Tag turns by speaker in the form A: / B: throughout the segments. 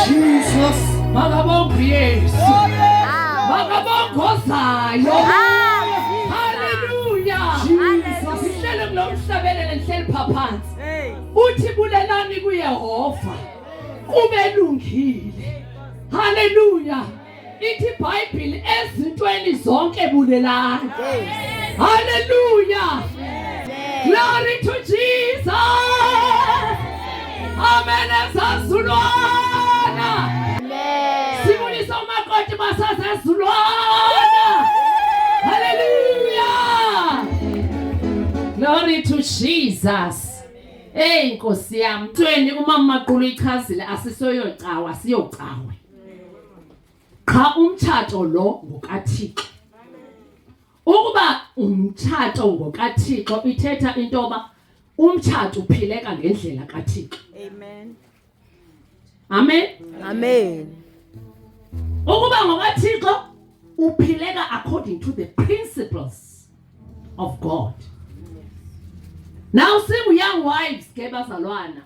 A: Jesus.
B: Makabonga Yesu. Makabongozayo. Hallelujah. Sihlele kulomhlabelele nihleli phansi. Uthi bulelani kuYehova. Kubelungile. Hallelujah. Ithi iBhayibheli ezintweni zonke bulelani. Hallelujah. Glory to Jesus. Amen. Ezazulwana. Sibulisa umakoti basazazulwana. Hallelujah. Glory to Jesus. Hey Nkosi yami. Mthweni umama Maqulu ichazile asisoyocawa siyocawe. Cha umthatho lo ngokaThixo. Ukuba umthatho ngokaThixo ithetha intoba umthatho uphileka ngendlela kaThixo.
C: Amen.
B: Amen.
C: Amen.
B: Ukuba ngokaThixo uphileka according to the principles of God. Now singu young wives ke bazalwana.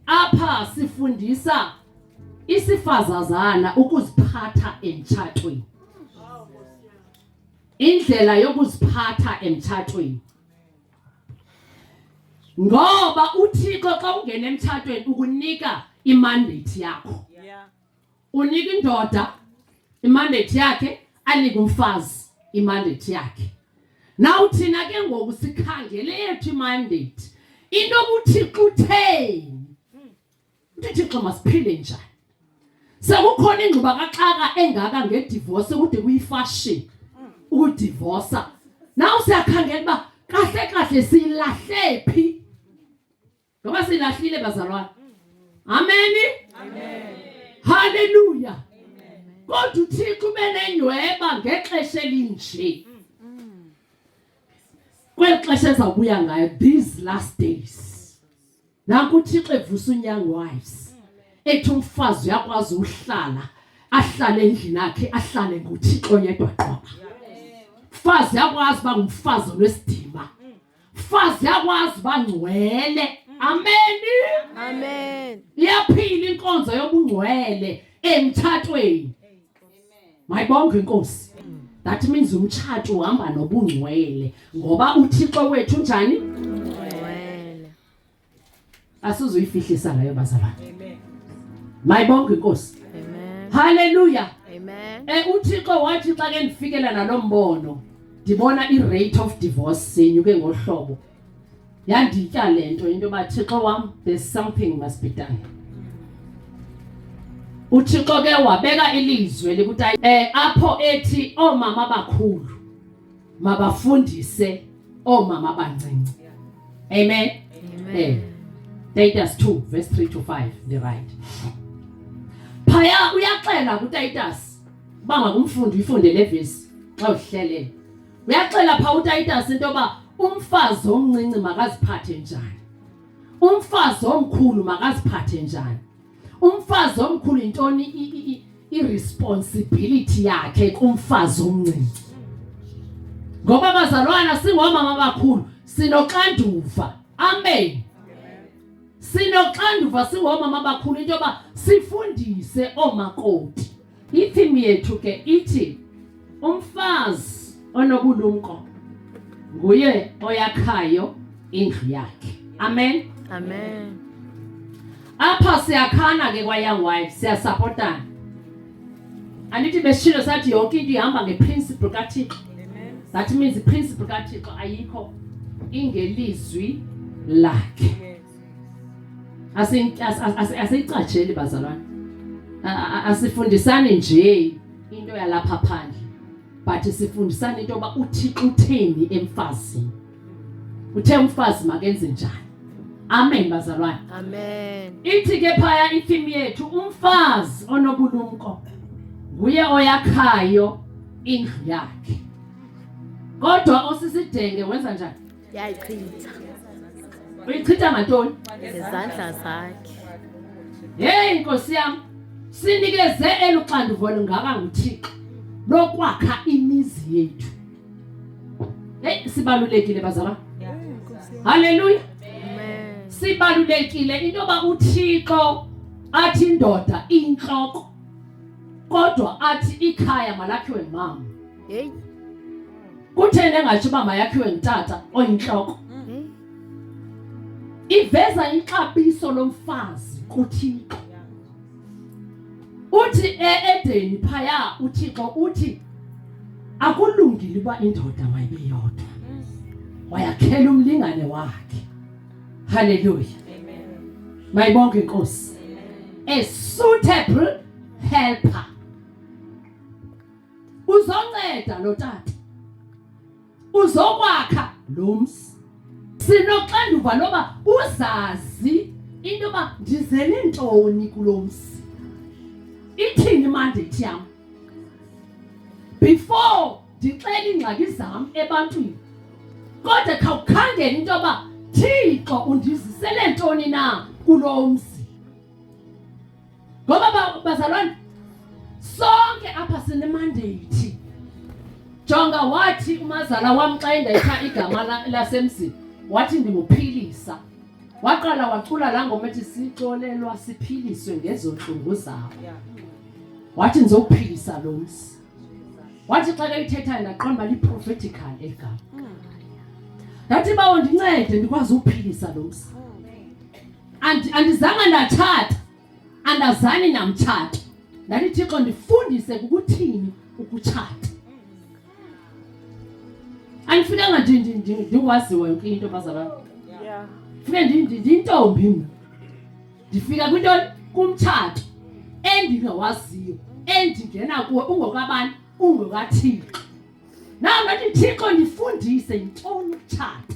B: Apha sifundisa isifazazana ukuziphatha emtshatweni. Indlela yokuziphatha emtshatweni. Ngoba uThixo xa ungena emtshatweni ukunika imandate yakho. Unika indoda imandate yakhe, anika umfazi imandate yakhe. Now thina ke ngoku sikhangele yethu imandate. Into uThixo utheni? uThixo masiphile njani? Sekukhona ingcuba kaxaka engaka ngedivorce kude kuyifashion ukudivorce. Now siyakhangela ba kahle kahle silahle phi? Ngoba silahlile bazalwane. Amen. Amen. Hallelujah. Kodwa uThixo benenyweba ngexesha elinje. Kwexesha ezabuya ngayo these last days. Nanku uThixo evusa unyang wives. Ethi umfazi uyakwazi uhlala, ahlale endlini yakhe, ahlale ngoThixo yedwa qha. Umfazi yakwazi ba ngumfazi wesidima. Umfazi yakwazi bangcwele. Amen.
C: Amen.
B: Iyaphila inkonzo yobungcwele emtshatweni. Mayibonke inkosi. That means umtshato uhamba nobungcwele ngoba uThixo wethu njani?
C: Ngcwele.
B: Asizoyifihlisa ngayo bazalwane. Amen. Mayibonke inkosi.
C: Amen.
B: Hallelujah.
C: Amen.
B: uThixo wathi xa ke ndifikela nalombono ndibona irate of divorce senyuke ngohlobo. Yanditya lento into ba Thixo wam there's something must be done. uThixo ke wabeka ilizwe likuthi apho ethi omama abakhulu mabafundise omama abancinci. Amen.
C: Amen.
B: Titus 2 verse 3 to 5 the right. Phaya uyaxela kuTitus banga kumfundi uyifunde le verse xa uhlelele. Uyaxela pha uTitus into ba umfazi omncinci makaziphathe njani. Umfazi omkhulu makaziphathe njani. Umfazi omkhulu intoni irresponsibility yakhe kumfazi omncinci. Ngoba bazalwana singomama abakhulu sinoxanduva. Amen. Sinoxanduva singomama abakhulu into ba sifundise omakoti. Ithimi yethu ke ithi umfazi onobulumko nguye oyakhayo indlu yakhe. Amen.
C: Amen.
B: Apha siyakhana ke kwa young wives siyasupportana. Anithi besishilo sathi yonke into ihamba ngeprinciple kaThixo. Amen. That means iprinciple kaThixo ayikho ingelizwi lakhe. Asicatsheli bazalwane. Asifundisane nje into yalapha phandle. But sifundisane into ba uThixo utheni emfazini. Uthe umfazi makenze njani. Amen bazalwane.
C: Amen.
B: Ithi ke phaya ithimi yethu umfazi onobulumko nguye oyakhayo indlu yakhe. Kodwa osisidenge wenza njani?
C: Yayichitha.
B: Uyichitha ngantoni?
C: Ngezandla zakhe.
B: Hey Nkosi yami, sinikeze eluxanduvo lungaka nguThixo lokwakha imizi yethu. Hey sibalulekile bazalwane. Hallelujah.
C: Amen.
B: Sibalulekile into ba uThixo athi indoda inhloko kodwa athi ikhaya malakhiwe ngumama.
C: Hey.
B: Kutheni engathi uba mayakhiwe ngutata oyinhloko?
C: Hey.
B: Iveza ixabiso lomfazi kuThixo. Uthi eEdeni phaya uThixo uthi akulungile uba indoda mayibe yodwa. Wayakhela umlingane wakhe. Hallelujah.
A: Amen.
B: Mayibonke inkosi. A suitable helper. Uzonceda lo tata. Uzokwakha lo mzi. Sinoxanduva loba uzazi into yoba ndizele ntoni kulo mzi. Ithini mandate yam? Before ndixela ingxaki zam ebantwini. Kodwa khawukhangela into yoba Thixo undizisele ntoni na kulo mzi. Ngoba bazalwane sonke apha sine mandate. Jonga wathi umazala wam xa endayitha igama lasemzini wathi ndinguphilisa. Waqala wacula la ngoma ethi sixolelwa siphiliswe ngezonhlungu zawo. Wathi ndizophilisa lo mzi. Wathi xa kayithethayo ndaqonda bali prophetical egama. Ndathi bawo ndincede ndikwazi ukuphilisa lo mzi. Andizanga ndathatha andazani namthatha. Ndathi Thixo ndifundise ukuthini ukuthatha. Andifikanga ndikwaziwe yonke into bazalwane.
A: Yeah.
B: Fike ndintombi mina. Ndifika kwinto kumthatho endingawaziyo endingena kuwe ungokabani ungokaThixo. Nawe ngathi Thixo ndifundise intoni ukuthatha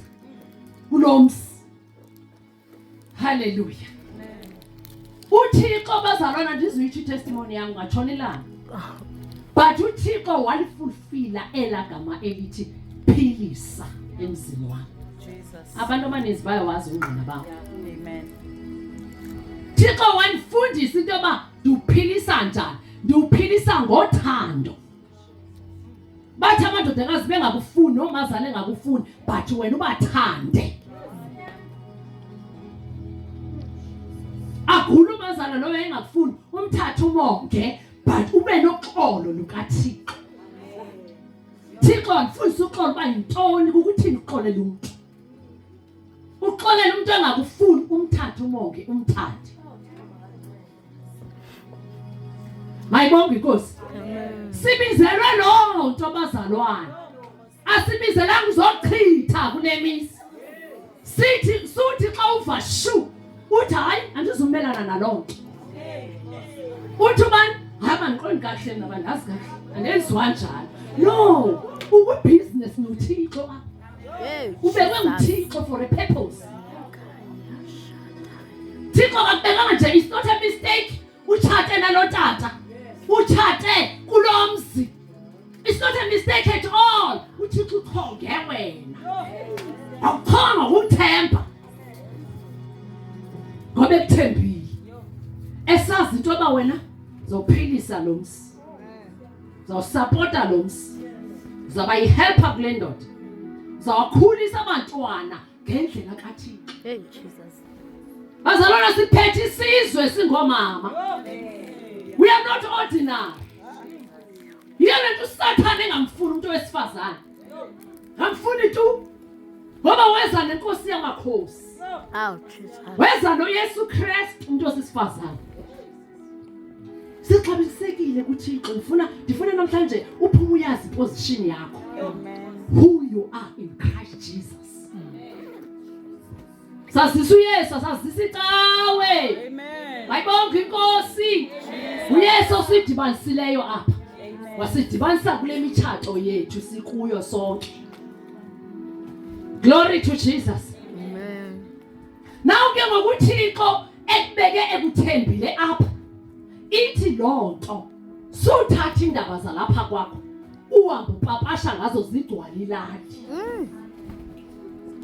B: kulo mzi. Hallelujah. uThixo bazalwana ndizuyitsho testimony yami ngatshonelana. But uThixo walifulfilla elagama elithi philisa emzini wami.
A: Jesus.
B: Abantu abaninzi bayawazi ungqina babo.
A: Yeah. Amen.
B: Thixo wanifundisa into yoba ndiwuphilisa njani. Ndiwuphilisa ngothando. Bathi amadodakazi bengakufuni nomazala engakufuni but wena ubathande. Akula umazala lo engakufuni umthatha umonge but ube noxolo lukaThixo. Thixo ndifundisa uxolo uba yintoni ukuthini uxolela umuntu. Uxolela umuntu engakufuni umthatha umonge umthande. Mayibonke inkosi. Sibizelwe lo nto bazalwane. Asibizelanga uzochitha kunemisi. Suthi xa uva shu uthi hayi andizumelana naloo nto. Uthi ubani hamba ndiqondi kahle naba ndazi kahle andenziwa njalo. No, ukubhizinesi noThixo apha.
C: Hey.
B: Ubekwe nguThixo for a purpose. Thixo akubekanga nje it's not a mistake. Utshate nalo tata. Utshate kulo mzi. It's not a mistake at all. Uthixo ukhonge wena. Awukhonga ukuthemba. Ngoba ekuthembile. Esazi into yoba wena uzophilisa lo mzi. Uzawusupporta lo mzi. Uzaba yihelper kule ndoda. Uzawakhulisa abantwana ngendlela kaThixo.
C: Hey, Jesus.
B: Bazalwana siphethe isizwe singomama. We are not ordinary. Yena nto uSathane engamfuni umuntu wesifazane. Ngamfuni tu. Ngoba weza nenkosi yamakhosi.
C: Oh, Jesus.
B: Weza noYesu Kristu umuntu wesifazane. Sixabisekile kuThixo ndifuna namhlanje uphume uyazi position yakho.
A: Amen.
B: Who you are in Christ Jesus. Sasisa uYesu sasisa icawe.
A: Amen.
B: Mayibonke inkosi. uYesu sidibanisileyo apha.
A: Amen.
B: Wasidibanisa kule mitshato yethu sikuyo sonke. Glory to Jesus.
C: Amen.
B: Now ke ngokuThixo ekubeke ekuthembile apha. Ithi lonto suthatha indaba zalapha kwakho uhambe upapasha ngazo zigcwala ilali.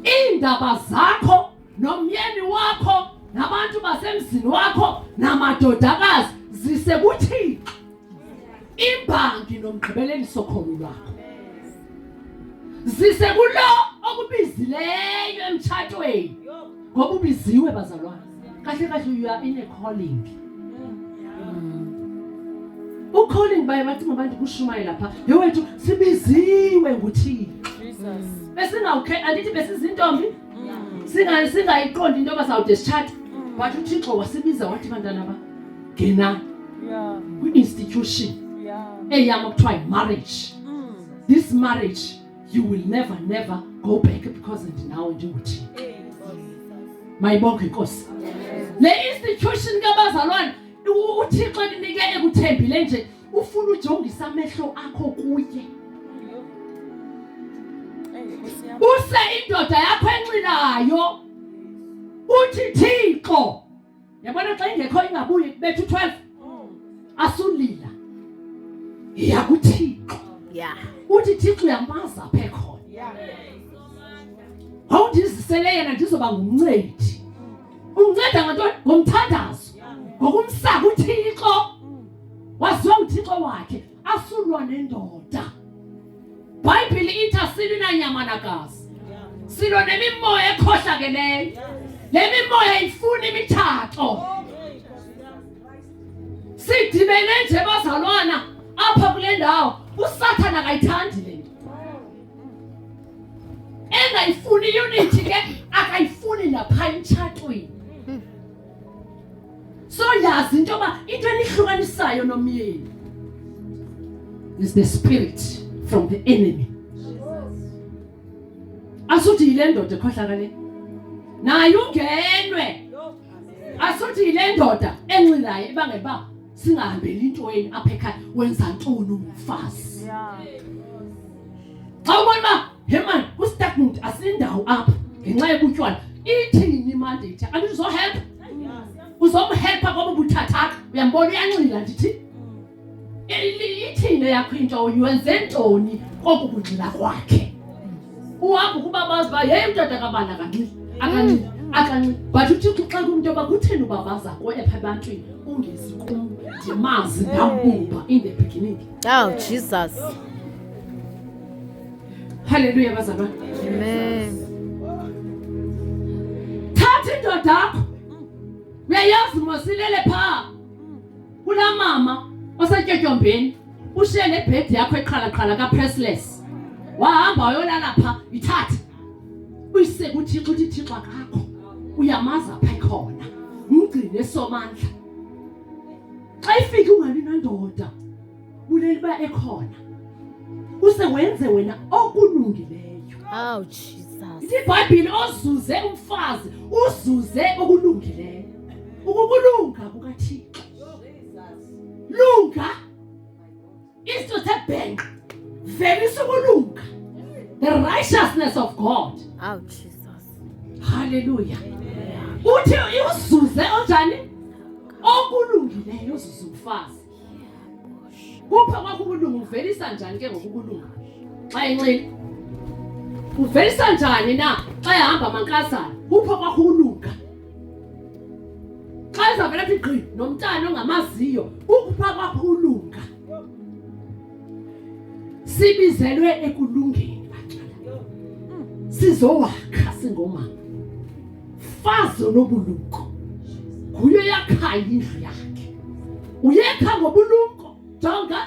B: Indaba zakho nomyeni wakho nabantu basemzini wakho namadodakazi zisekuthixo. Imbangi nomgqibeleliso khona lwakho. Zisekulo okubizileyo emtshatweni. Ngoba ubiziwe bazalwane. Kahle kahle you are in a calling. ucalling baye bathi mabantu kushumayela lapha yewethu sibiziwe nguThixo
A: Jesus.
B: besingawukhe andithi besizintombi singayiqondi into bazawude sithatha but uThixo wasibiza wathi bantwana ba ngena
A: Yeah.
B: kwi-institution
A: Yeah.
B: eyama kuthiwa marriage. This marriage you will never go back because ndinawe ndinguThixo. Mayibonke inkosi. Le institution kabazalwane uThixo eninike ekuthembile nje ufuna ujongisa amehlo akho kuye. Use indoda yakho enxilayo. Uthi Thixo. Yabona xa ingekho ingabuyi bethu 12. Asulila. YakuThixo.
C: Yeah.
B: Uthi Thixo uyamaza apha ekhona. Awundizisele yena ndizoba ngumncedi. Unginceda ngantoni? Ngomthandazo. Ngokumsaka uThixo. Waziwa uThixo wakhe asulwa nendoda. Bible ithi asilwi nanyama nagazi. Silwa nemimoya ekhohlakeleyo. Le mimoya ifuna imithatho. Sidibene nje bazalwana apha kule ndawo uSathana akayithandi le nto. Engayifuni unity ke akayifuni lapha emtshatweni. So yazi into ba into enihlukanisayo nomyeni is the spirit from the enemy. Asuthi ile ndoda ekhohlakale naye ungenwe. Asuthi ile ndoda enxilayo ibangeba singahambeli intweni apha ekhaya wenza ntoni umfazi.
A: Yeah.
B: Xa ubona ba heman kustagnant asindawo apha ngenxa yobutywala ithini mandate andizohelp uzomhelpa ngoba buthathaka uyambona uyanxila ndithi ithini yakho into uyenze ntoni kokukunxila kwakhe uhamba kuba bazi ba hey umntwana kabana akanxili but uThixo xa kumuntu bakutheni ubabaza ko epha ebantwini ungezi kum ndimazi ndambumba in the beginning.
C: Oh, Jesus.
B: Hallelujah bazalwane.
C: Amen.
B: Thatha indoda yakho uyayazi mosilele pha kula mama osetyotyombe ushiye le bed yakho eqhalaqhala kaPressless wahamba wayolala pha ithatha uyise kuThixo uthi Thixo akakho uyamaza pha ekhona umgcine somandla xa ifika ungabi nandoda buleli ba ekhona use wenze wena okulungileyo.
C: Oh, Jesus.
B: iBhayibhile ozuze umfazi uzuze okulungileyo ukukulunga kukaThixo lunga isto sebhenqa velisa ukulunga the righteousness of God.
C: Oh, Jesus.
B: Hallelujah. Uthi uzuze onjani okulungileyo uzuze umfazi kupha kwakho ukulunga uvelisa njani ke ngokulunga xa enxile uvelisa njani na xa ehamba amankazana kupha kwakho ukulunga xa izavela ethi gqi nomntana ongamaziyo kupha kwakho ukulunga sibizelwe ekulungeni baqala sizowakha singomama fazo nobulunko nguye yakha indlu yakhe uyekha ngobulunko jonga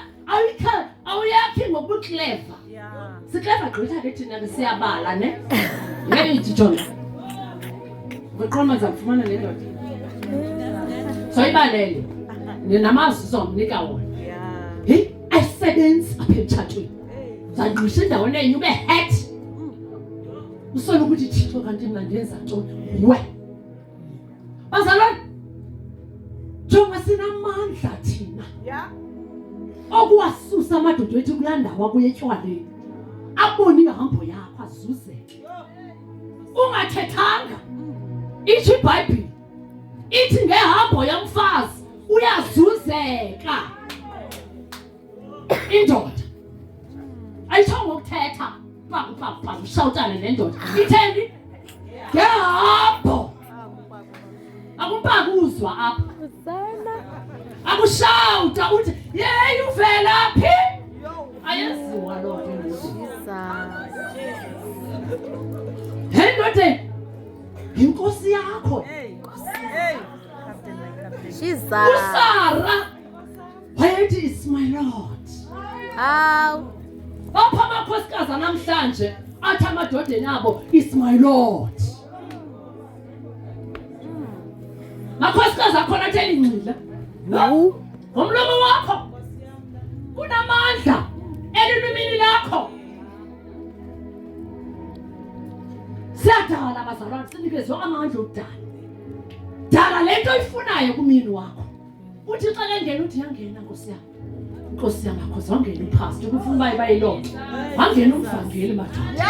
B: awuyakhi ngobuclever.
A: Yeah.
B: Sikleva gqitha ke thina ke siyabala ne ngeke ithi jonga weqoma zamfumana le ndoda soyibalele ninamazi somnika wona
A: Yeah.
B: hey ayisebenzi apha emtshatweni zandisha endaweni enye ube head usona ukuthi Thixo kanti mina ndenza ntoni we bazalwane jonga sinamandla thina
A: Yeah.
B: okuwasusa amadoda wethu kulandawo kuye etywaleni abone ihambo yakho azuzeke ungathethanga ithi iBhayibhile ithi ngehambo yomfazi uyazuzeka indoda ayitho ngokuthetha bang shawutana nendoda itheni ngehambo akumpaka uzwa apha akushawuta uthi yeyi uvela phi ayenziwa loo nto
C: Jesus.
B: hendoda inkosi yakho
A: Hey. Hey. Captain, my captain.
C: Jesus.
B: uSara wayethi is my Lord.
C: Hawu.
B: Bapha amakhosikazi namhlanje athi amadodeni abo is my Lord. Makhosikazi akhona athi elingcila.
C: Hawu.
B: Ngomlomo wakho kunamandla elulwini lakho. Siyadala bazalwane sinikezwe amandla okudala. Dala lento oyifunayo kumini wakho. Uthi xa kengena uthi yangena Nkosi yami. Nkosi yami akho wangena upastor ukufuna bayilonke. Wangena umvangeli madoda.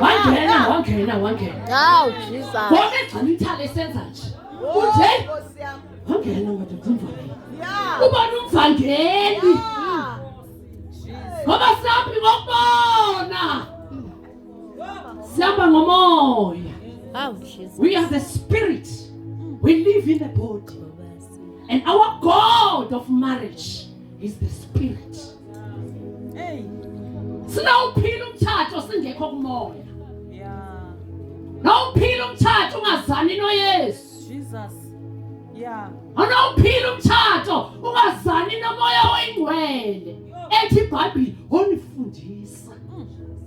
B: Wangena.
C: Hawu Jesus.
B: Konke egcina ithale esenza nje. Uthi wangena madoda umvangeli. Ubona umvangeli. Ngoba siyaphi ngokubona. Siyamba ngomoya.
C: Hawu Jesus.
B: We are the spirit. We live in the body. And our God of marriage is the spirit. Sinawuphila umthatho singekho kumoya.
A: Yeah.
B: Nawuphila umthatho ungazani noYesu.
A: Jesus. Yeah.
B: Awuphila umthatho ungazani nomoya oyingcwele. Ethi iBhayibheli onifundisa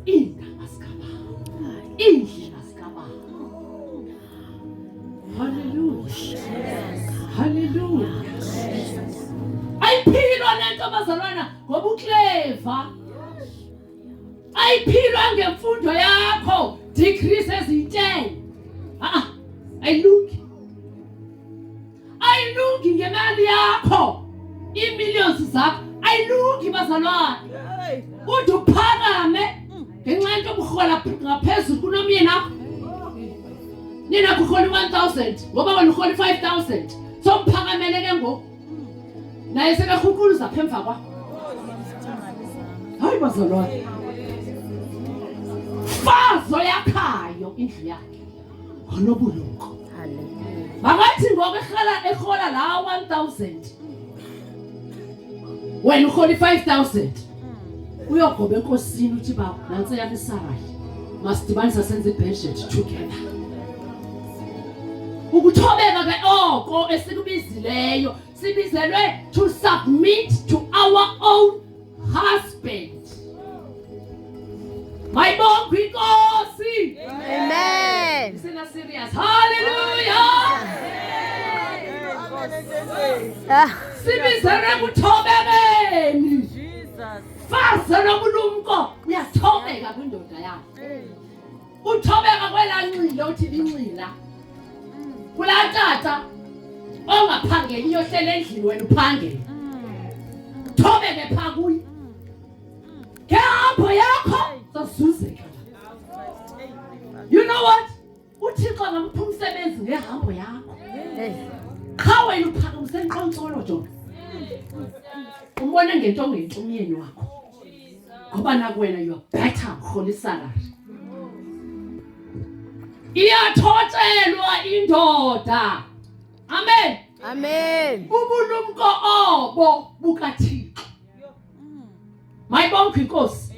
B: indaba zikaBaba. Indlela zikaBaba. Hallelujah. Hallelujah. Ayiphilwa lento bazalwana ngoba ukleva. Ayiphilwa ngemfundo yakho degrees ezi10. Ayilungi. Ayilungi ngemali yakho. Imillions zakho ayilungi bazalwana. Uthi uphakame ngenxa yento obuhola ngaphezulu kunomyeni wakho. Nina kukhona 1000 ngoba wena ukhona 5000. So mphakamele ke ngoku. Naye sekahukuluza apha emva kwakho. Hayi bazalwane. Fazo yakhayo indlu yakhe. Ngonobulungu.
C: Hallelujah.
B: Makathi ngoku ehola la 1000. Wena ukhona 5000. Uyogoba enkosini uthi baba nansi yami Sarai. Masidibanisa senze ibudget together. Ukuthobeka ke oko esikubizileyo sibizelwe to submit to our own husband. My bonke inkosi.
C: Amen.
B: Isina serious. Hallelujah. Sibizelwe kuthobekeni.
A: Jesus.
B: Faza nobulumko uyathobeka kwindoda yakho. Uthobeka kwelancila uthi lincila. Kulatata ongaphangeli iyohlela endlini wena uphangele. Thobeke pha kuyi. Ngehambo yakho sasuzeka. You know what? Uthixo ngamupha umsebenzi ngehambo yakho. Cha wena uphakamise enqontsolo John. Umbone ngento ongenhle umyeni wakho. Ngoba nakwena you are better holy salary. Iyathotshelwa indoda. Amen.
C: Amen.
B: Ubulumko obo bukaThixo. Mayibonke inkosi.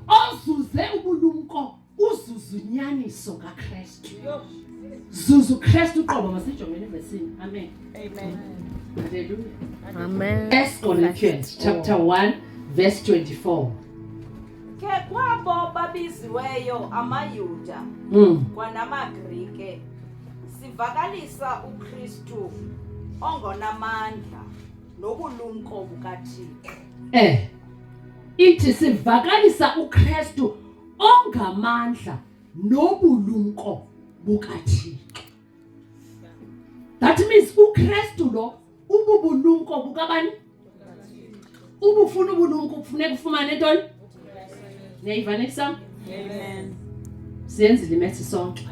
B: Ozuze ubulumko uzuzu nyaniso kaKristu. Zuzu Kristu qobo masijongene evesini. Amen.
A: Amen.
B: Hallelujah.
C: Amen.
B: 1 Corinthians chapter 1 verse 24.
D: Ke kwabo babiziweyo amaYuda kwanamaGrike sivakalisa uKristu ongonamandla nobulumko bukaThixo.
B: Ithi sivakalisa uKristu ongamandla nobulumko bukaThixo. That means uKristu lo ububulumko bukabani? Ubufuna ubulumko kufuneka ufumane ntoni? Niyayivana sam?
A: Amen.
B: Siyenzile imethi sonke.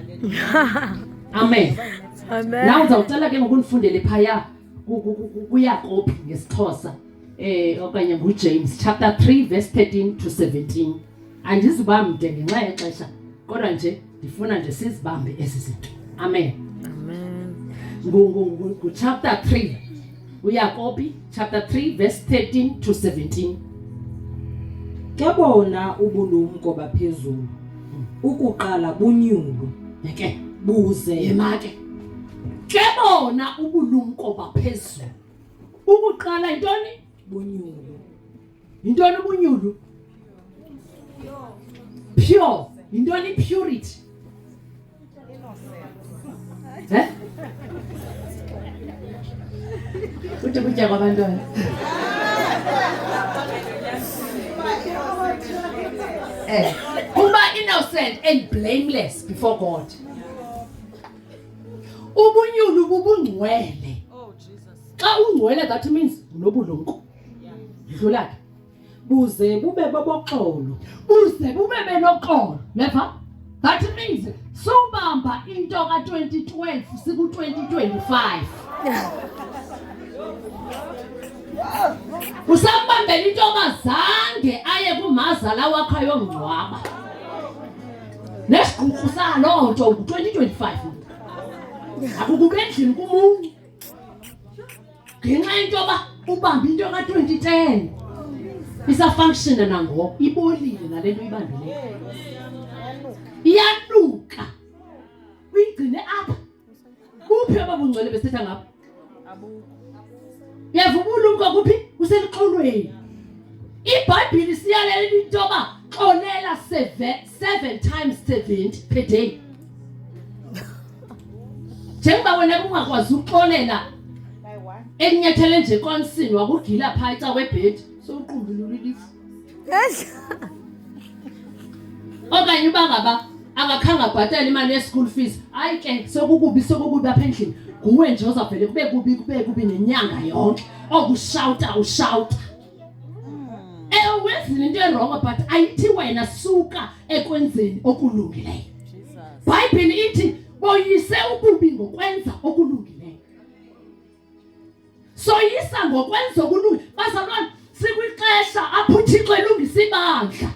B: Amen.
C: Amen.
B: Now uzawucela ke ngokunifundele phaya kuyakopi ngesixhosa okanye nguJames chapter 3 verse 13 to 17. Andizibamde ngenxa yexesha kodwa nje ndifuna nje sizibambe ezi zinto. Amen.
C: Amen.
B: Ngu chapter 3 uyakopi chapter 3 verse 13 to 17.
E: Ke bona ubulumko baphezulu ukuqala bunyulu
B: Yeke
E: buze
B: yemake. Ke bona ubulumko baphezulu ukuqala intoni
E: bunyulu.
B: Yintoni ubunyulu? Pure. Yintoni purity? Uthi kutya kwabantwana. Kuba innocent and blameless before God. Ubunyulu bubungcwele.
A: Oh, Jesus.
B: Xa ungcwele that means unobulumko. Dlula ke.
E: Buze bube boboxolo.
B: Buze bube benoxolo. Never. That means sobamba into ka2012 siku 2025. Usambambela into ongazange aye kumazala wakhe ayongcwaba. Nesiqhuqhu saloo nto 2025. Akukube endlini kumunye. Ngenxa into yoba ubamba into ka2010. Isa function nango ibolile nalento ibambileyo. Iyanuka. Uyigcine apha. Kuphi ababungcwele besetha ngapha? Yavubulumka kuphi? Uselixolweni. IBhayibheli siyalela into yoba xolela 7 times 70 per day. Njengoba wena ungakwazi ukuxolela enyathele nje konsini wakugila phantsi webhedi soqumbile ulilifu. Okanye uba ngaba akakhanga bhatala imali ye-school fees, hayi ke sokukubi apha endlini. Nguwe nje ozavele kube kubi nenyanga yonke. Okushawuta ushawuta. Wenzile into erongo but ayithi wena suka ekwenzeni okulungileyo. Bhayibheli ithi boyise ububi ngokwenza okulungileyo. Soyisa ngokwenza okulungileyo. Bazalwane sikwixesha apho uThixo elungisa ibandla.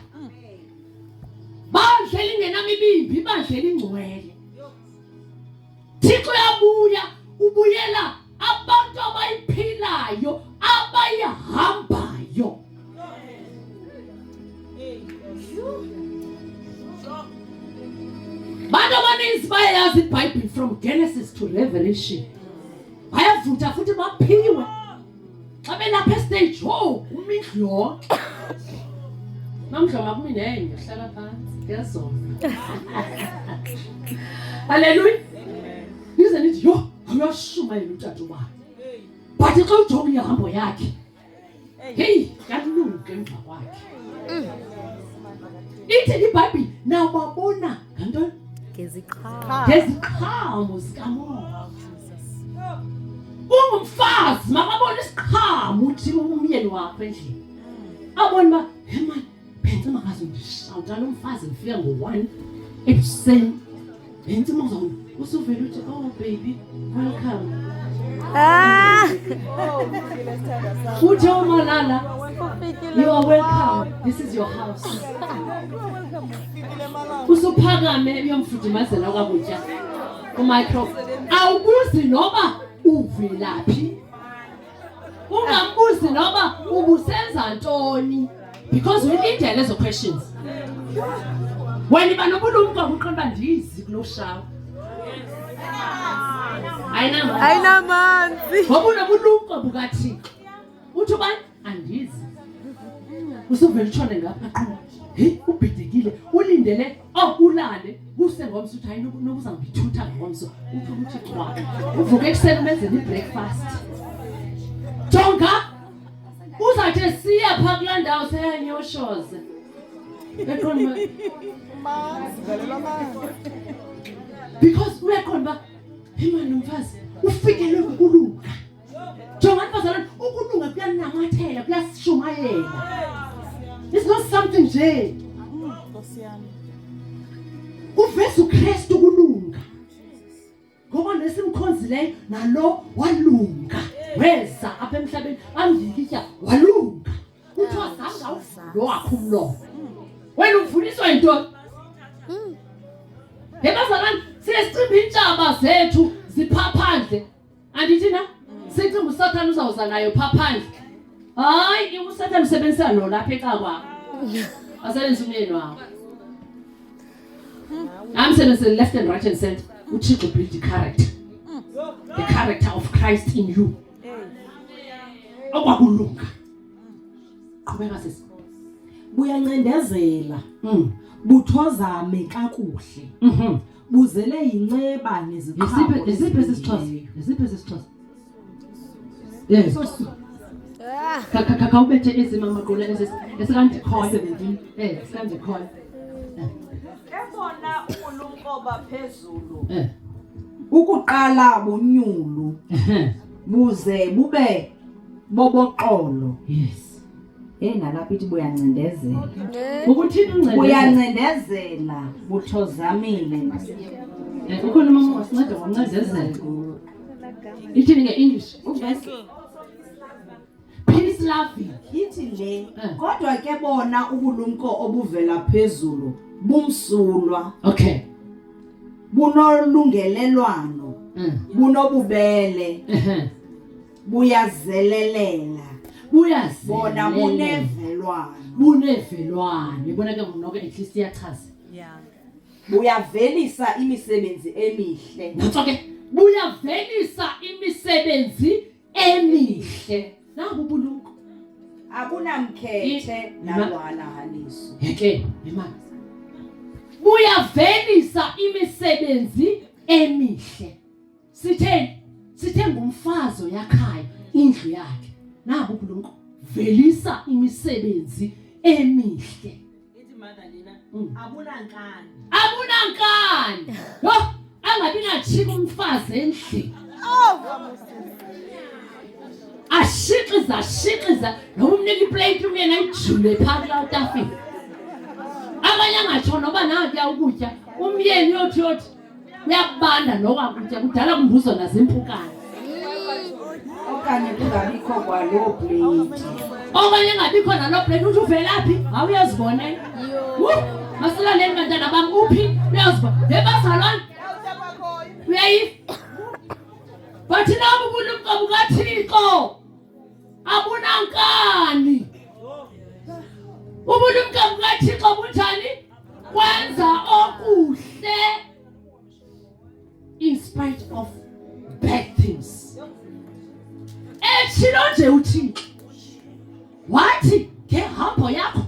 B: Bandla lingenamibimbi, bandla lingcwele. Thixo uyabuya, ubuyela abantu abayiphilayo, abayihambayo. Bantu abaninzi bayayazi iBhayibheli from Genesis to Revelation. Bayavutha futhi baphiwe. Xa belapha estage, umindlu yonke. Namhlanje kumi nenye ngihlala phansi, ngiyazona. Hallelujah. Yize nithi uyashumayela utata ubani. But xa ujonga ihambo yakhe, hey, kalunga emva kwakhe. Ithi iBhayibheli nawubabona ngantoni? Ngeziqhamo zikamoya. Ungumfazi makabona isiqhamo uthi umyeni wakho endlini. Abona ba, hey man, Benza makazi ngishawuta lo mfazi ngifika ngo1 ekuseni. Benza makazi usuvela uthi oh baby welcome. Uthi Malala, you are welcome. This is your house. Usuphakame uyomfudumazela kwakutya ku-microphone. Awubuzi noba uvilaphi. Ungambuzi noba ubusenza ntoni. Because we need lezo questions. When iba nobulumko kuqonda ndizi kulo shawo.
C: Ayinamanzi.
B: Ngoba unobulumko bukaThixo. Uthi ubani? Andizi. Usuvela utshone ngapha qho. Hey, ubhidekile, ulindele ulale, kuse ngomso uthi hayi nokuza ngithutha ngomso. Uthi qwa. Uvuke ekuseni umenzele ibreakfast. Jonga. Uzathi siya pha kula ndawo seyanyoshoza. Eqonda. Because uyakhona imali umfazi ufikele ukulunga. Jonga mfazana ukulunga kuyanamathela kuyashumayela. It's not something nje. Uveza uKristu kulunga. Ngoba nesimkhonzileyo nalo walunga. Weza apha emhlabeni amvikitya walunga. Uthi wazanga uvulo wakho umlomo. Wena uvuliswa yintoni? Ebazalwane siyesicimba intshaba zethu ziphaphandle. Andithi na? Sicimba uSathane uzawuza nayo phaphandle. Hayi uSathane usebenzisa lo lapha exa kwakho. Asebenza umyeni wakho. I'm saying the left and right and center. Uthixo build the character. The character of Christ in you. Okwakulunga. qhubeka sisi.
E: Buyancendezela. Buthozame kakuhle. Buzele inceba neziqhamo.
B: Isiphi isixhosa? Yes. Kawubethe izima maqula esikanti khona 17. Sikanti khona.
D: Ebona ubulumko baphezulu.
E: Ukuqala bunyulu. Buze bube boboqolo.
B: Yes.
E: Nalapha ithi buyancendezela.
B: Ukuthini uncendezela?
E: Buyancendezela, buthozamile.
B: Ukhona mama wasinceda ngokuncendezela. Ithini nge-English? Peace loving.
E: Ithi le kodwa ke bona ubulumko obuvela phezulu bumsulwa.
B: Okay.
E: Bunolungelelwano. Bunobubele. Buyazelelela. Bona
B: bunevelwano. Ibona ke ngoku at least iyachaza.
A: Yeah.
E: Buyavelisa imisebenzi emihle.
B: Ngitho ke buyavelisa imisebenzi emihle. Nangu ubulumko.
E: Abunamkhethe nalwanahaniso.
B: Yeke imali. Buyavelisa imisebenzi emihle. Sithe ngumfazi oyakhaya indlu yakhe. Nangu ubulumko. Velisa imisebenzi emihle.
A: Ithi Madalena abunankani.
B: Yo, angabi nachika umfazi endlini. Ashiqiza noma umnika iplate uyena ijule phakathi kwetafini. Abanye angatsho noba nanti ukutya umyeni yothi uyakubanda nokakutya kudala kumbuzwa nazimpukane.
E: Okanye kungabikho kwaloo plate.
B: Okanye engabikho naloo plate uthi uvelaphi? Awuyazibonela. Masilaleli bantwana bam uphi? Uyazibona. Bazalwane. Uyayifa. Bathi nabo ubulumko bukaThixo abunankani. Ubulumko bukaThixo bunjani? Kwenza okuhle in spite of bad things. Echilo nje uThixo. Wathi ngehambo yakho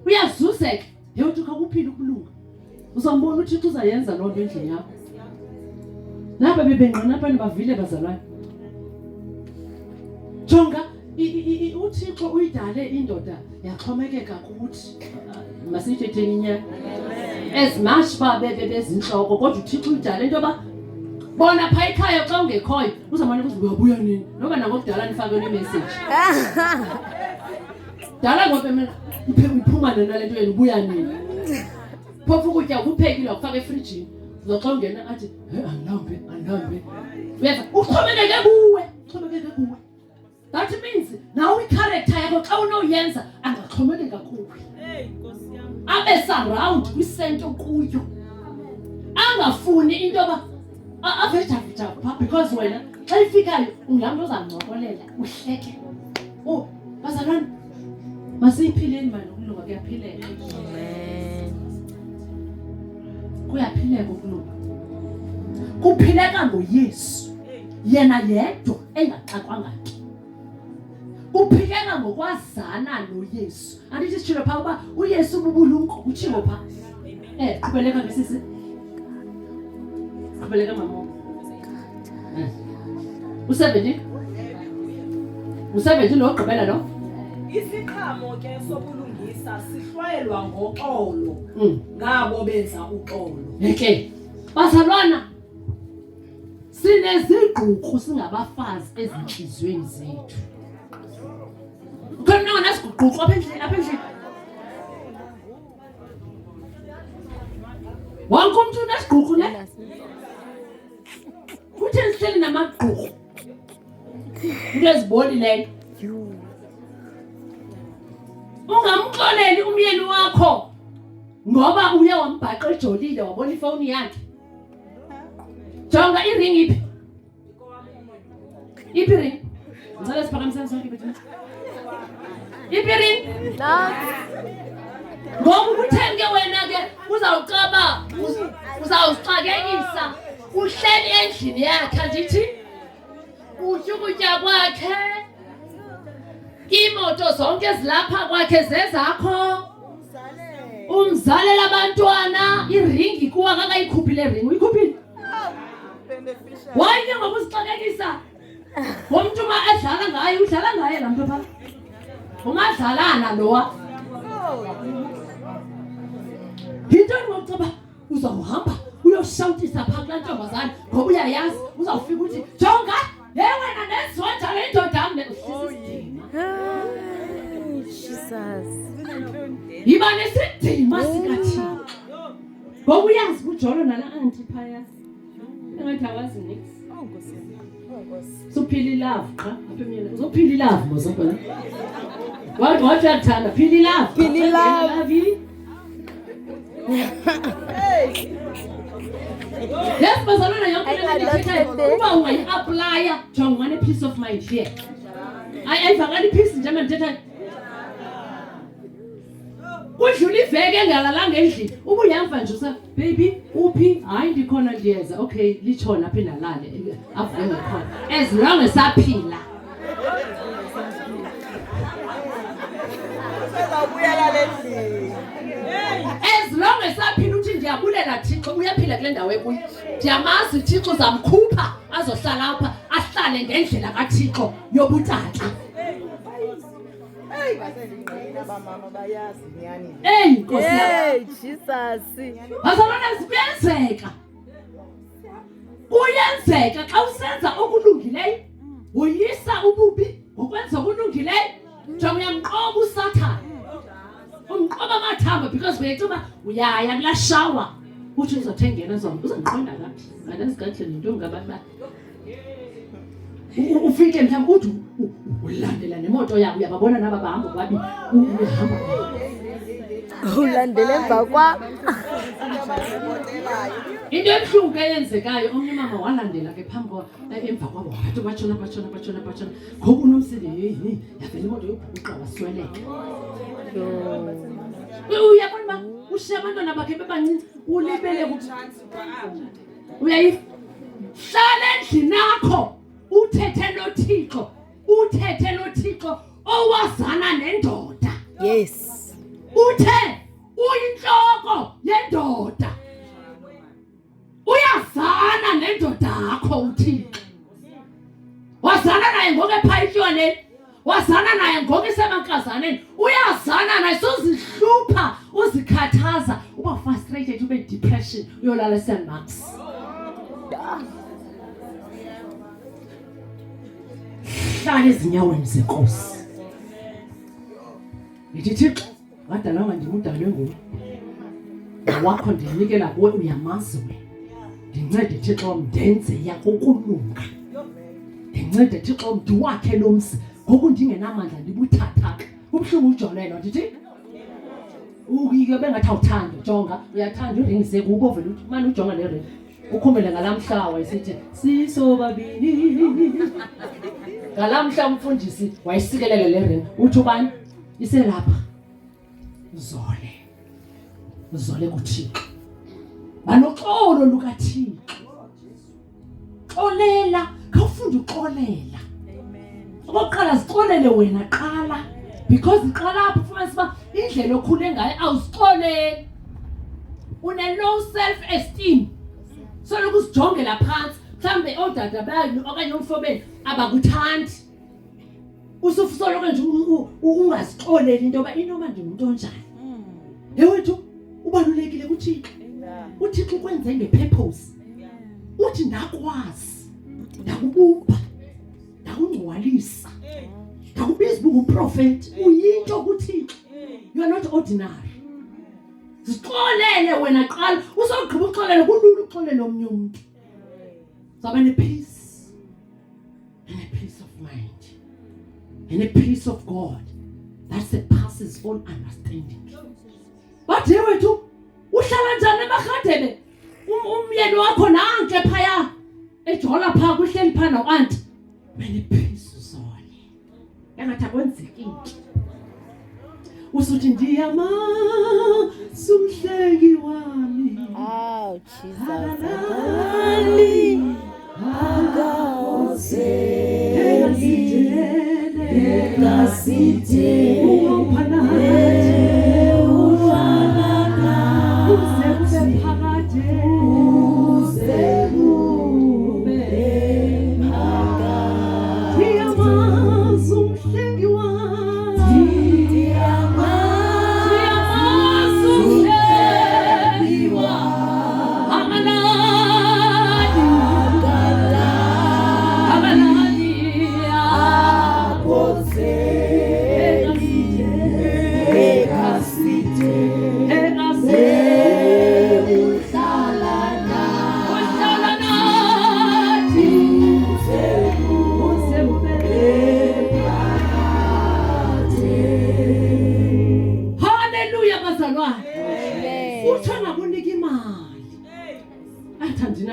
B: uyazuzeka. Yeyothi ukuphila ukulunga. Uzombona uThixo uzayenza loo nto endlini yakho. Laba bebenqina apha bavile bazalwane. Jonga uThixo uyidale indoda yaxhomekeka kuthi. Masithetheni inyani. As much bezinhloko kodwa uThixo uyidale into ba bona pha ekhaya xa ungekhoyo uzamane ubuya nini noba nangokudala nifake le message. Dala ngoba iphuma nalento yenu ubuya nini. Phofu ukutya ukuphekile ukufaka efrijini. Uzoxa ungena athi andambe. Uyeza uxhomekeke kuwe. That means now i-character yakho xa unoyenza angaxhomekeka kuwe.
A: Nkosi yami.
B: Abe surround kwisento kuyo. Angafuni into ba avejavija because wena xa ifikayo ungamuntu ozancokolela uhleke. Bazalwane masiyiphileni manje ukulunga kuyaphileka.
C: Amen.
B: Kuyaphileka ukulunga. Kuphileka ngoYesu. Yena yedwa engaxakwanga. Kuphileka ngokwazana noYesu. Andithi sithilo pha uba uYesu ubulumko utshilo pha. Qhubeleka ngesisi. Qhubeleka mama. U17 lo gqibela lo.
E: Isiqhamo ke sobulungisa sihlwayelwa ngoxolo. Ngabo benza uxolo.
B: Yeke. Bazalwana sinezigququ singabafazi ezinhlizweni zethu. Khona nasigququ apha endlini. Wonke umuntu unesigququ ne? Kutheni sihleli namagququ? Into ezibonileyo. Ungamxoleli umyeni wakho ngoba uye wambhaqa ejolile wabona ifoni yakhe. Jonga iring iphi? Iphi ring? Ngicela siphakamisane sonke bethu. Iphi ring? Ngoba ukuthenge wena ke uzawucaba uzawuxakekisa uhleli endlini yakhe andithi utya ukutya kwakhe imoto zonke ezilapha kwakhe zezakho umzalela abantwana iringi kuwa kakayikhuphile ringi uyikhuphile wayike ngoba usixakekisa ngomuntu uma edlala ngaye udlala ngaye la mntu pha ungadlalana lowa yintoni ngokucaba uzawuhamba uyoshawutisa phaa kulaa ntombazane ngoba uyayazi uzawufika ukuthi jonga wena nezonja le ndoda yam
C: Jesus.
B: yiba nesidima sikathixo ngoba uyazi ujolo nala anti phaya engathi awazi nix suphila ilove qa apha emyeni uzophila ilove mozabona wathi uyakuthanda phila ilove
C: Phila ilove.
B: yes bazalwana yonke
C: I
B: le
C: love
B: nto
C: that.
B: uba ungayi-aplya jonga ungane peace of mind here ayivakali peace nje mandithetha kudlula iveke engalalanga endlini uba uyamva nje usa baby uphi hayi ndikhona ndiyeza okay litshona apha indalale avuke ngekhona as long esaphila as long esaphila uthi ndiyabulela Thixo uyaphila kule ndawo ekuyo ndiyamazi uThixo uzamkhupha azohlala apha ahlale ngendlela kaThixo yobutata Nkosi yami
C: Hey, Jesus.
B: bazalwana kuyenzeka xa usenza okulungileyo uyisa ububi ngokwenza okulungileyo njengoba uyamqoba usathane umqoba amathamba because uyecuba uyaya kulaa shawa uthi uzothengena zona uzandiqonda kathi anazikahle nento ngabantu ufike mhlawumbe uthi ulandela nemoto yabo uyababona naba bahamba kwabi uhamba
C: Ulandele emva kwa.
B: into ebuhlungu ke eyenzekayo omnye umama walandela ke phambi emva kwabo wathi batshona ngoku unomsile yavela imoto yobhuqa wasweleke uyabona uba ushiya abantwana bakhe bebancinci ulibele uyayihlala endlini yakho uthethe noThixo owazana nendoda
C: Yes.
B: uthe uyinhloko yendoda uyazana nendoda yakho uThixo wazana naye ngoku ephayitshoneni wazana naye ngoku isemankazaneni uyazana naye sozihlupha uzikhathaza uba frustrated ube depression uyolala eSt Marks hlala ezinyaweni zenkosi ndithi Thixo ngadalanga ndimudalwe nguwe wakho ndinikela kuwe uyamazi wena ndincede Thixo ndenze yakokulunga ndincede Thixo ndiwakhe lo mzi ngoku ndingenamandla ndibuthathaka ubuhlungu ujolelo ndithi ukike bengathi awuthanda jonga uyathanda uringise kubo vele uthi manje ujonga le ring ukhumele ngalamhla wayesithi sisobabini ngalamhla umfundisi wayisikelele le ring uthi ubani iselapha zole kuThixo banoxolo lukaThixo xolela khawufunda uxolela okokuqala zixolele wena qala because iqala apho ufuna siba indlela okhule ngayo awuzixoleli une-low self esteem soloku usijongela phansi mhlawumbe odada bayo okanye umfobeni abakuthandi usufusoloke nje ungazixoleli into yoba inoba ndingumuntu onjani yewethu ubalulekile kuThixo uThixo ukwenze nge-purpose uthi ndakwazi ndakubumba ndakungcwalisa ndakubiza uba ungumprofethi uyinto kuThixo you are not ordinary zixolele wena qala usogqiba uxolele kulula uxolele omnye umuntu zaba ne-peace and a peace of mind and a peace of God that surpasses all understanding but yewethu uhlala njani eMarhadebe umyeni wakho nanke phaya ejola phaa kuhleli phaa no-anti mane-peace uzole engathi akwenzeki into usuthi ndiyamazi umhleki wami
C: Oh, Jesus.
B: akazidele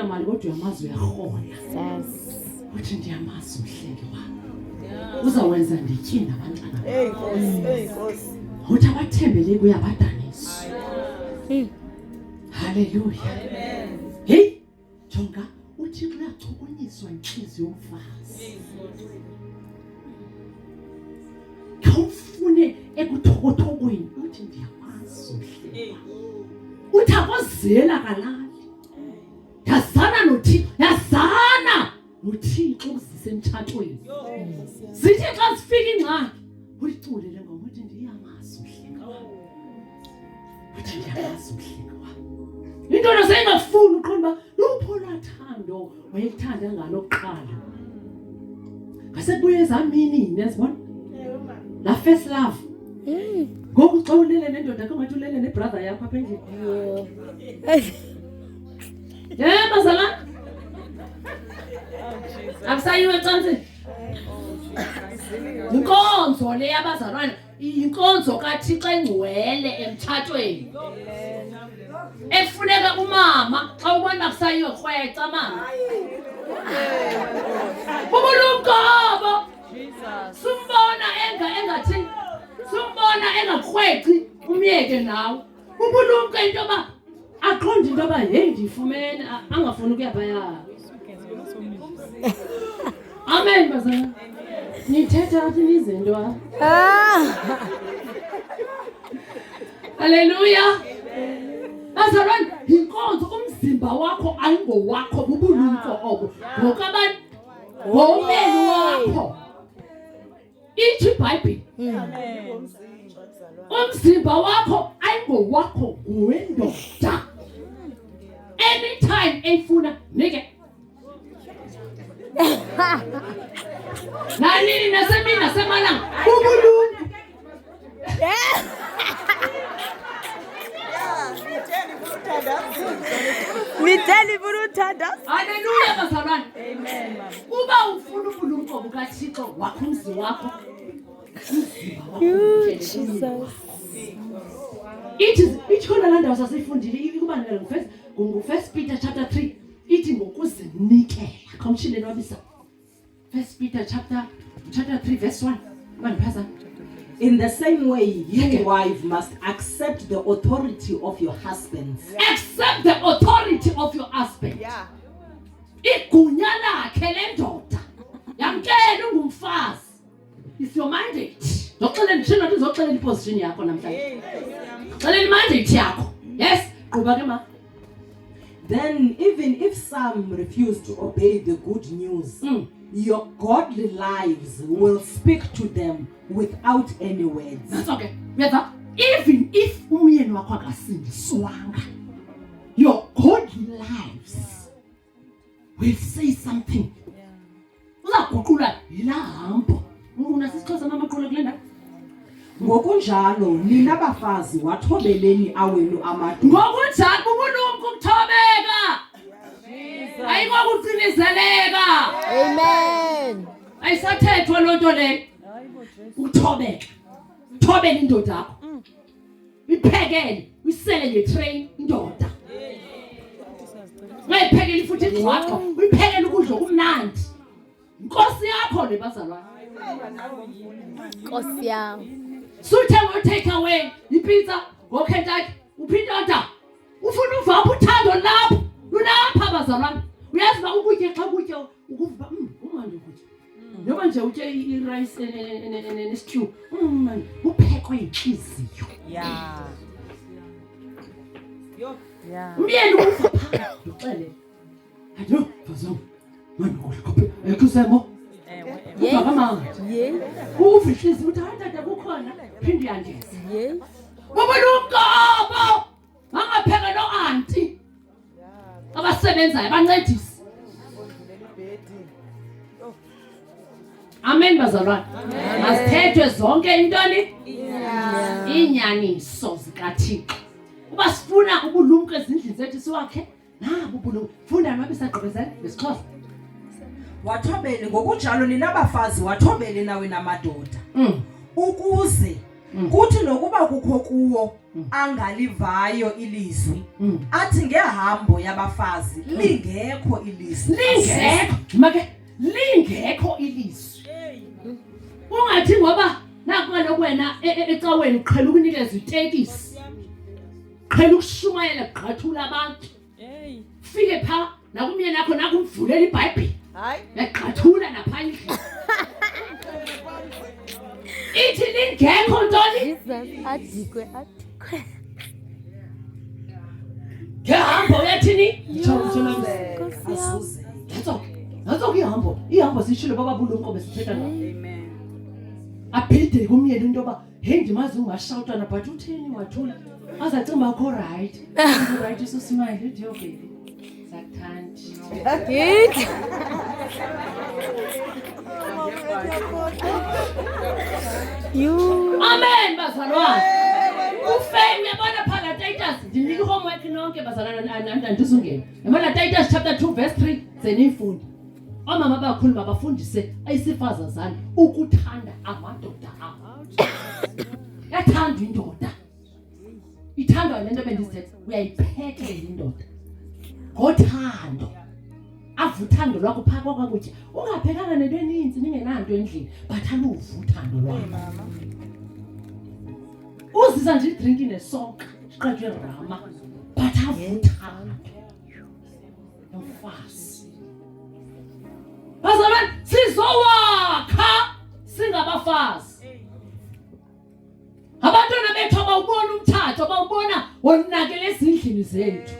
B: Mali kodwa uyamazi uyahona uthi ndiyamazi umhlengi wami uzawenza ndityini abantwana
C: Nkosi.
B: uthi abathembele kuye abadanisa haleluya hey jonga uthi uyachukunyiswa inhliziyo yomfazi khawufune ekuthokothokweni uthi ndiyamazi umhlengi uthi akozela kalala yazana nothixo ukuzisa emtshatweni sithi xa sifika ingxaki uyicule le ngoma uthi ndiyamazi umhlengi wami uthi ndiyamazi umhlengi wami into nasengafuni uqonda uba luphola thando wayethanda ngalokuqala ngasebuye ezamini nezibona la first love ngoku xa ulele nendoda kongathi ulele nebrother yakho apha endlini bazalwane akusayiwe ecansini inkonzo le yabazalwane inkonzo kaThixo engcwele emtshatweni efuneka umama xa ubona kusayiwe krweca mama ubulumgobo sumbona engathi sumbona engakrweci umyeke nawe ubulumka into yoba aqonda into yoba hey ndifumene angafuni ukuya phaya amen bazalwane nithetha athi nizinto haleluya bazalwane inkonzo umzimba wakho ayingowakho bubulumko obo ngokabantu ngomeli wakho ithi iBhayibhile umzimba wakho ayingowakho nguwendoda anytime efuna nike nanini nasemini nasemalanga ubulumko
C: Miteni buruthandaza.
B: haleluya bazalwane amen uba ufuna ubulumko bukaThixo wakho umzimba wakho
C: Jesus.
B: Ithi khona la ndawo sasifundile kuba ngu-1 Peter chapter 3 ithi ngokuzinikela khawumshileni wabisa 1 Peter chapter 3 verse 1 bandiphaza.
E: In the same way, you wife must accept the authority of your husbands.
B: Accept the authority of your husband.
C: Yeah.
B: Igunya lakhe lendoda yamkela ungumfazi. It's your mandate. Ngoxela ndishilo nto uzoxela iposition yakho namhlanje. Xela imandate yakho. Yes, quba ke ma.
E: Then even if some refuse to obey the good news, your godly lives will speak to them without any words.
B: That's okay. Even if umyeni wakho akasindiswanga, your godly lives will say something. Uzaguqula ilahambo. Unasixhosa namaqolo kulenda.
E: Ngokunjalo nina bafazi wathobeleni awenu amadu.
B: Ngokunjalo ubulumko ukuthobeka. Ayikokucinizeleka.
C: Amen.
B: Ayisathethwa lonto le. Uthobeka. Thobela indoda yakho. Iphekele, uyisele ngetrain indoda. Ngayiphekele futhi igcwaqo, uyiphekele ukudla okumnandi. Inkosi yakho le bazalwane.
C: Nkosi yami.
B: Suthe ngo take away ipizza ngoKentucky uphinda ufuna uvapha uthando lapho ulapha bazalwane uyazi ba ukutya xa ukutya ukuva umandi ukutya noma nje uthe i-rice ne-stew man uphekwe inhliziyo
C: Yeah.
B: umyeni ufa phakathi uxele ayo fazong manje kuhlophe ekusemo
C: Yeah.
B: mama
C: Yeah.
B: uva inhliziyo uthi hayi tata kukhona phinde yandisa
C: Yeah.
B: baba luqobo angapheka no auntie abasebenzayo bancedise amen bazalwane masithethwe zonke intoni inyaniso zikaThixo uba sifuna ubulumko ezindlini zethu siwakhe nabo ubulumko funda noma bisagqibezela besixhosa
E: wathobele ngokunjalo nina bafazi wathobele nawe namadoda ukuze kuthi nokuba kukho kuwo angalivayo ilizwi athi ngehambo yabafazi lingekho ilizwi
B: lingekho ilizwi ungathi ngoba nakuba wena ecaweni uqhela ukunikezwa itekisi qhela ukushumayela gqathula abantu fike pha nakumyeni yakho nakumvulela iBhayibheli
C: Hayi.
B: yaqathula napha endlini ithi lingekho ntoni
C: Jesus adikwe.
B: ngehambo yathini
E: azuze
B: Natsoke ihambo sishilo baba bulumko besithetha ngalo amen abhide kumyeni into ba hey ndimazi ungashawutana but utheni wathula azacimba akho right right so smile uthi okay sakuthandi
C: Hit. You.
B: amen bazalwane ufeni uyabona phala Titus ndinika homework nonke bazalwane andisungena yabona Titus chapter 2 verse 3 zenifundi omama abakhulu mabafundise ayisifazazana ukuthanda amadoda abo yathanda indoda ithandwa lento bendizithethe uyayipheka indoda ngothando avuthando lwakho phakwa kwakutya ungaphekanga nento eninzi ningenanto endlini but aluvuthando lwakho uzisa nje drink nesonka siqatshe rama but avuthando umfazi bazalwane sizowakha singabafazi abantwana bethu abawubona umthatho abawubona wonakele ezindlini zethu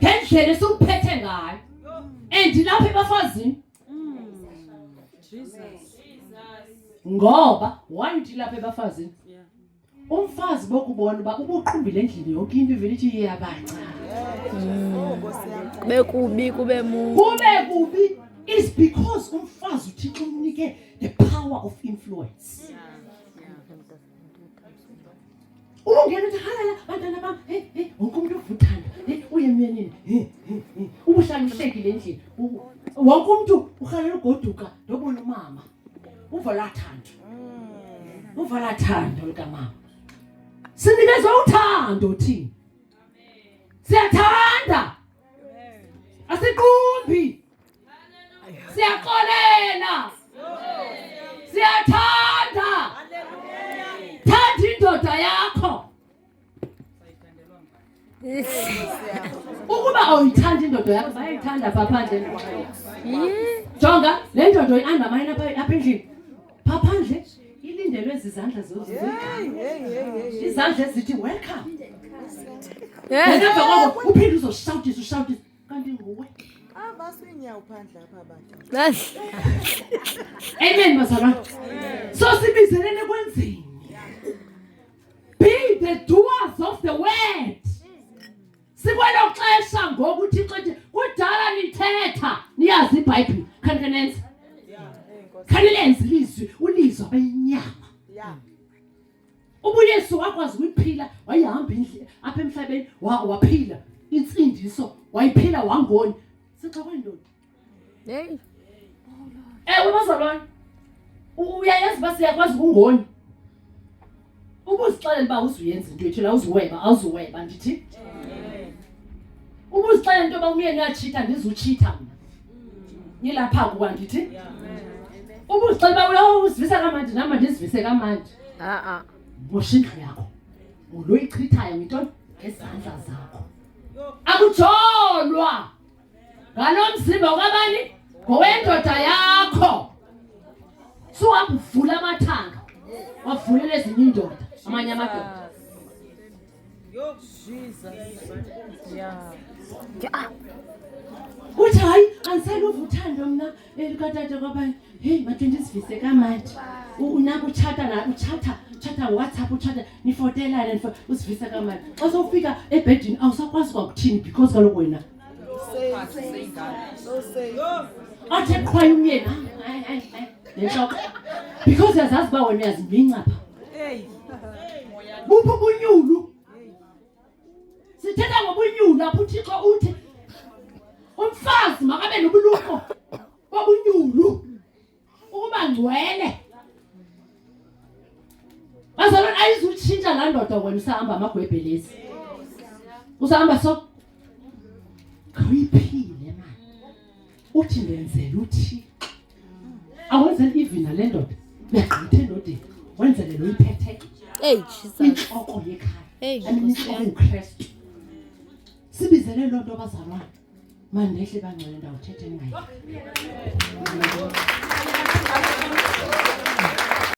B: ngendlela esukuphethe ngayo and lapha ebafazini ngoba wanti lapha ebafazini umfazi bokubona uba ubuqhumbile endlini yonke into ivele ithi iyabanca
C: Kube mu.
B: kube kubi is because umfazi uThixo umnike the power of influence ungena uthi halala bantwana bam wonke umuntu uvuthanda uye emyenini ubuhlala uhlekile endlini wonke umuntu uhalela ugoduka ndobona umama uvala thando likamama sinikeza uthando thina siyathanda asiqumbi siyaxolela siyathanda thanda indoda yakho ukuba awuyithanda indoda yakho bayayithanda phandle jonga le ndoda oyi-undermine apha endlini phandle ilindelwe zizandla izandla ezithi welcome emva kwako uphinde uzoshawutisa kanti nguwe amen bazalwane so sibizelene kwenzeni be the doers of the word sikwelo xesha ngoku uThixo ethi kudala nithetha niyazi iBhayibheli kanenza kanilenza ulizwa benyama ubuyesu wakwazi ukuphila wayihamba indle apha emhlabeni waphila insindiso wayiphila wangoni sixa kwendoda
C: Hey.
B: bazalwane uyayazi basiyakwazi ukungoni ubuzixelela uba uzuyenza into ethu la awuzuweba ndithi ubuzixelela into yoba umyeni uyatshita ndizuchita mna nilapha kuwa ndithi ubuzixelela uba uzivisa kamandi nama ndizivise kamandi moshindlu yakho uloyichithayo ngintoni ngezandla zakho akujolwa ngalo mzimba kabani ngowendoda yakho so wavula amathanga wavulela ezinye indoda amanye amadoda uthi hayi andiseluva uthando mna elikatata kwabanye hey manje ndisivise kamandi unako uchata WhatsApp uchata nifotelana usivisa kamandi xa sowufika ebhedini awusakwazi kwakuthini because kaloku wena athe qhwayo umyeni hayi nenhloko because yazazi uba wena uyaziminca pha buphi ubunyulu sithetha ngobunyulu apho uthixo uthi umfazi makabe nobuluko bobunyulu ukuba ngcwele bazalwane ayizutshintsha laa ndoda wena usahamba amagwebhelezi usahamba so khawuyiphile mani uthi ndenzele uthi awenzeli even nale ndoda uyagqitha endodeni wenzele lo iphethe intloko yekhaya intloko uKristu sibizele loo nto bazalwane mani ndehle bangcwele ndawuthethe ngayo